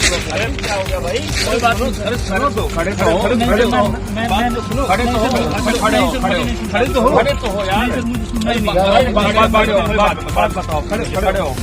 अरे क्या हो गया भाई? कोई बात नहीं। अरे सुनो तो, खड़े तो हो, खड़े तो हो, बात तो सुनो, खड़े तो हो, खड़े हो, खड़े तो हो, खड़े तो हो यार। बात बताओ, खड़े हो,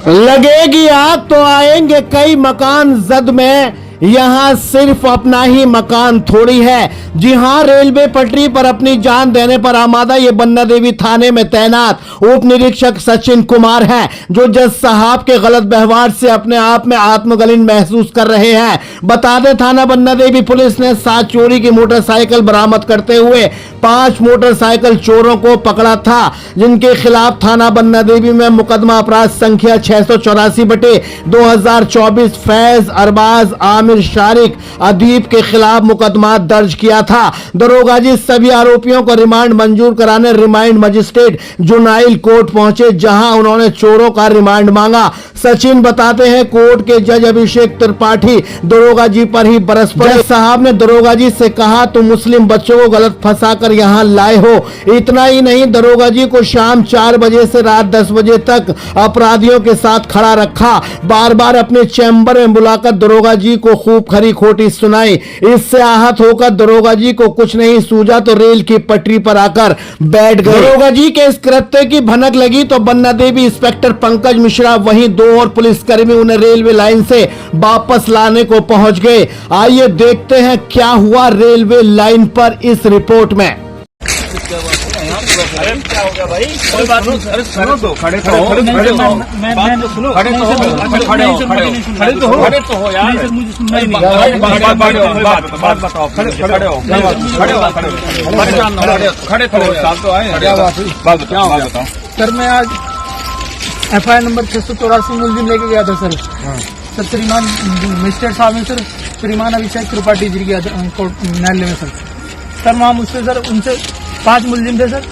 लगेगी आग तो आएंगे कई मकान जद में, यहाँ सिर्फ अपना ही मकान थोड़ी है। जी हाँ, रेलवे पटरी पर अपनी जान देने पर आमादा ये बन्ना देवी थाने में तैनात उप निरीक्षक सचिन कुमार हैं, जो जज साहब के गलत व्यवहार से अपने आप में आत्मगलिन महसूस कर रहे हैं। बता दें, थाना बन्ना देवी पुलिस ने 7 चोरी की मोटरसाइकिल बरामद करते हुए 5 मोटरसाइकिल चोरों को पकड़ा था, जिनके खिलाफ थाना बन्ना देवी में मुकदमा अपराध संख्या 684/2024 फैज, अरबाज, आमिर, शारिक, अदीब के खिलाफ मुकदमा दर्ज किया था। दरोगा जी सभी आरोपियों को रिमांड मंजूर कराने रिमांड मजिस्ट्रेट जुनाइल कोर्ट पहुंचे, जहां उन्होंने चोरों का रिमांड मांगा। सचिन बताते हैं, कोर्ट के जज अभिषेक त्रिपाठी दरोगा जी पर ही बरस पड़े। जज साहब ने दरोगा जी से कहा, तुम मुस्लिम बच्चों को गलत फंसाकर यहाँ लाए हो। इतना ही नहीं, दरोगा जी को शाम 4 बजे से रात 10 बजे तक अपराधियों के साथ खड़ा रखा। बार बार अपने चैम्बर में बुलाकर दरोगा जी को खूब खरी खोटी सुनाई। इससे आहत होकर दरोगा जी को कुछ नहीं सूझा तो रेल की पटरी पर आकर बैठ गए। दरोगा जी के इस कृत्य की भनक लगी तो बन्ना देवी इंस्पेक्टर पंकज मिश्रा वहीं 2 और पुलिसकर्मी उन्हें रेलवे लाइन से वापस लाने को पहुंच गए। आइए देखते हैं क्या हुआ रेलवे लाइन पर इस रिपोर्ट में। अरे क्या हो गया भाई? कोई बात नहीं। अरे सुनो तो, खड़े तो हो, खड़े तो हो, बात तो सुनो, खड़े तो हो, खड़े तो हो यार। बात बताओ, खड़े हो, खड़े तो हो, साल तो आए, बात बताओ। सर मैं आज FIR नंबर 684 मुलजिम लेके गया था सर। सर श्रीमान मजिस्ट्रेट साहब ने सर श्रीमान अभिषेक त्रिपाठी जी के न्यायालय में सर वहाँ मुझसे सर उनसे 5 मुलजिम थे सर,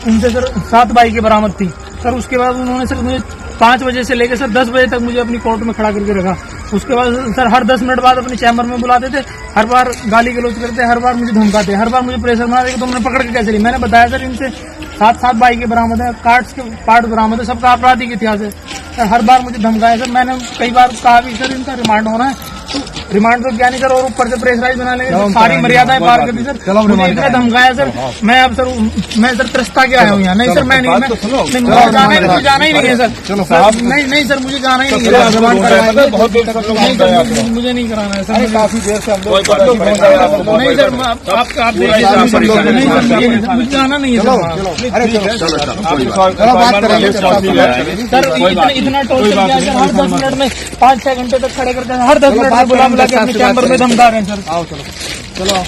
उनसे सर 7 बाइकें बरामद थी सर। उसके बाद उन्होंने सर मुझे 5 बजे से लेकर सर 10 बजे तक मुझे अपनी कोर्ट में खड़ा करके रखा। उसके बाद सर हर 10 मिनट बाद अपने चैम्बर में बुलाते थे, हर बार गाली गलौज करते, हर बार मुझे धमकाते, हर बार मुझे प्रेशर बना देते। तुमने पकड़ के कैसे ली? मैंने बताया सर इनसे 7 बाइकें बरामद है, कार्ड्स के पार्ट बरामद है, सबका आपराधिक इतिहास है सर। हर बार मुझे धमकाया सर। मैंने कई बार कहा भी सर इनका रिमांड होना है, तो रिमांड तो क्या नहीं सर, और ऊपर से प्रेशराइज बना लेंगे, सारी मर्यादाएं पार कर दी सर। मुझे इतना धमकाया सर। मैं अब सर मैं सर त्रस्ता के आया हूँ यहाँ। नहीं सर मैं नहीं, मुझे जाना ही नहीं है सर। नहीं सर मुझे जाना ही नहीं है, मुझे नहीं कराना है सर। काफी देर से नहीं सर, मुझे जाना नहीं है सर। इतना टोटल किया सर, हर 10 मिनट में 5-6 घंटे तक खड़े करते हैं, हर 10 मिनट बुला के अपने चैम्बर में धमका रहे हैं सर। आओ चलो चलो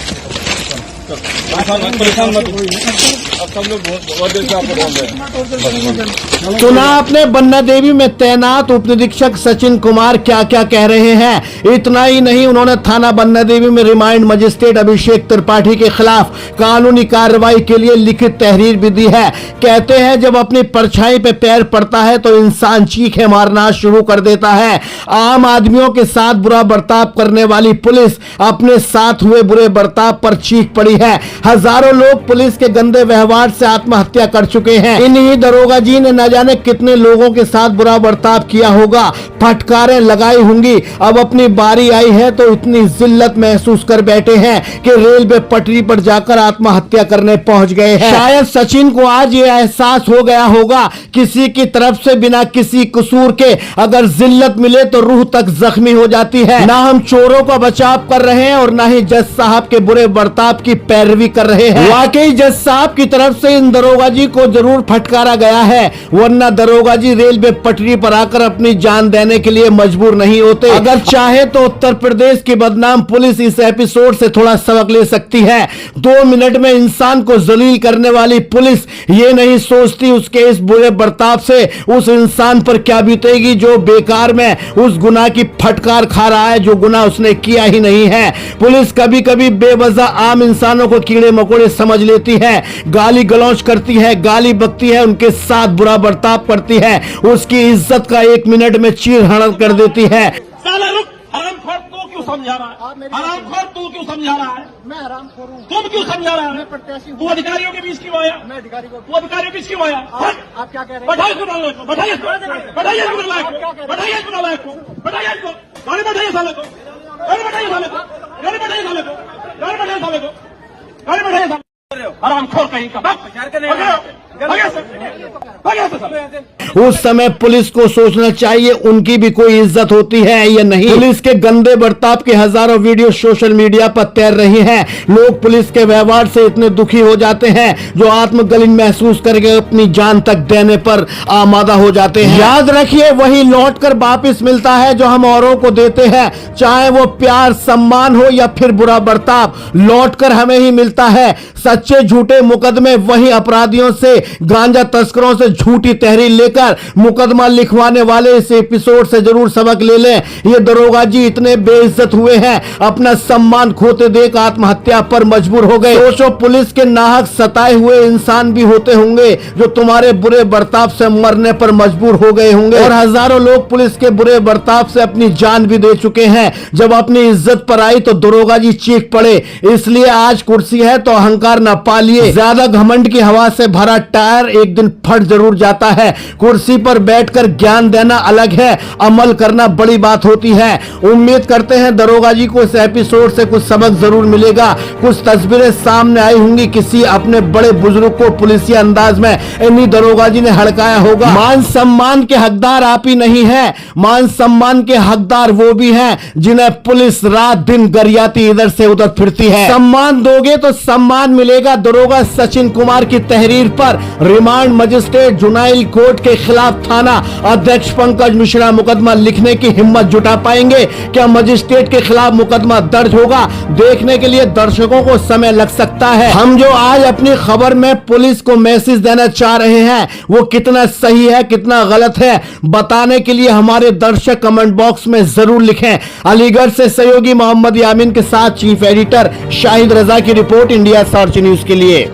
सुना आपने बन्ना देवी में तैनात उप निरीक्षक सचिन कुमार क्या क्या कह रहे हैं। इतना ही नहीं, उन्होंने थाना बन्ना देवी में रिमांड मजिस्ट्रेट अभिषेक त्रिपाठी के खिलाफ कानूनी कार्रवाई के लिए लिखित तहरीर भी दी है। कहते हैं, जब अपनी परछाई पे पैर पड़ता है तो इंसान चीखें मारना शुरू कर देता है। आम आदमियों के साथ बुरा बर्ताव करने वाली पुलिस अपने साथ हुए बुरे बर्ताव पर चीख पड़ी है। हजारों लोग पुलिस के गंदे व्यवहार से आत्महत्या कर चुके हैं। इन्हीं दरोगा जी ने न जाने कितने लोगों के साथ बुरा बर्ताव किया होगा, फटकारें लगाई होंगी। अब अपनी बारी आई है तो इतनी जिल्लत महसूस कर बैठे हैं कि रेलवे पटरी पर जाकर आत्महत्या करने पहुंच गए हैं। शायद सचिन को आज ये एहसास हो गया होगा, किसी की तरफ से बिना किसी कसूर के अगर जिल्लत मिले तो रूह तक जख्मी हो जाती है। ना हम चोरों का बचाव कर रहे हैं और ना ही जज साहब के बुरे बर्ताव की पैरवी कर रहे हैं। वाकई जज साहब की तरफ से इन दरोगा जी को जरूर फटकारा गया है, वरना दरोगा जी रेलवे पटरी पर आकर अपनी जान देने के लिए मजबूर नहीं होते। अगर चाहे तो उत्तर प्रदेश की बदनाम पुलिस इस एपिसोड से थोड़ा सबक ले सकती है। 2 मिनट में इंसान को जलील करने वाली पुलिस ये नहीं सोचती उसके इस बुरे बर्ताव से उस इंसान पर क्या बीतेगी जो बेकार में उस गुनाह की फटकार खा रहा है, जो गुनाह उसने किया ही नहीं है। पुलिस कभी कभी बेवजह आम इंसानों को कीड़े मकोड़े समझ लेती है, गाली गलौज करती है, गाली बकती है, उनके साथ बुरा बर्ताव करती है, उसकी इज्जत का 1 मिनट में चीर हरण कर देती है। साला रुक, हराम खोर को क्यों समझा रहा आप है? मेरी हरामखोर तू क्यों समझा रहा है? मैं हरामखोर हूँ, तुम क्यों समझा रहा मैं है? प्रत्याशी तू हूँ, अधिकारियों के बीच क्यों आया? मैं अधिकारी को। तू अधिकारियों के बीच क्यों आया? आप क्या कह रहे हैं? बैठाइए इसको नालायक को, बैठाइए इसको, बैठाइए इसको नालायक को, बैठाइए इसको नालायक को, बैठाइए इसको, गाड़ी बैठाइए साले को, गाड़ी बैठाइए साले को, गाड़ी बैठाइए साले को, गाड़ी बैठाइए साले को, गाड़ी बैठाइए साले को। हरामखोर कहीं का बाप। उस समय पुलिस को सोचना चाहिए उनकी भी कोई इज्जत होती है या नहीं। पुलिस के गंदे बर्ताव के हजारों वीडियो सोशल मीडिया पर तैर रही हैं। लोग पुलिस के व्यवहार से इतने दुखी हो जाते हैं जो आत्मगलिन महसूस करके अपनी जान तक देने पर आमादा हो जाते हैं। याद रखिए, वही लौटकर वापिस मिलता है जो हम औरों को देते हैं, चाहे वो प्यार सम्मान हो या फिर बुरा बर्ताव, लौटकर हमें ही मिलता है। सच्चे झूठे मुकदमे वही अपराधियों से, गांजा तस्करों से झूठी तहरीर लेकर मुकदमा लिखवाने वाले इस एपिसोड से जरूर सबक ले लें। ये दरोगा जी इतने बेइज्जत हुए हैं, अपना सम्मान खोते देख आत्महत्या पर मजबूर हो गए। सोचो, पुलिस के नाहक सताए हुए इंसान भी होते होंगे जो तुम्हारे बुरे बर्ताव से मरने पर मजबूर हो गए होंगे, और हजारों लोग पुलिस के बुरे बर्ताव से अपनी जान भी दे चुके हैं। जब अपनी इज्जत पर आई तो दरोगा जी चीख पड़े। इसलिए आज कुर्सी है तो अहंकार न पालिए। ज्यादा घमंड की हवा से भरा टायर एक दिन फट जरूर जाता है। कुर्सी पर बैठकर ज्ञान देना अलग है, अमल करना बड़ी बात होती है। उम्मीद करते हैं दरोगा जी को इस एपिसोड से कुछ सबक जरूर मिलेगा। कुछ तस्वीरें सामने आई होंगी, किसी अपने बड़े बुजुर्ग को पुलिसी अंदाज में इन्हीं दरोगा जी ने हड़काया होगा। मान सम्मान के हकदार आप ही नहीं है, मान सम्मान के हकदार वो भी हैं जिन्हें पुलिस रात दिन गरियाती इधर से उधर फिरती है। सम्मान दोगे तो सम्मान मिलेगा। दरोगा सचिन कुमार की तहरीर पर रिमांड मजिस्ट्रेट जुनाइल कोर्ट के खिलाफ थाना अध्यक्ष पंकज मिश्रा मुकदमा लिखने की हिम्मत जुटा पाएंगे? क्या मजिस्ट्रेट के खिलाफ मुकदमा दर्ज होगा? देखने के लिए दर्शकों को समय लग सकता है। हम जो आज अपनी खबर में पुलिस को मैसेज देना चाह रहे हैं वो कितना सही है कितना गलत है, बताने के लिए हमारे दर्शक कमेंट बॉक्स में जरूर लिखें। अलीगढ़ से सहयोगी मोहम्मद यामीन के साथ चीफ एडिटर शाहिद रजा की रिपोर्ट, इंडिया सर्च न्यूज के लिए।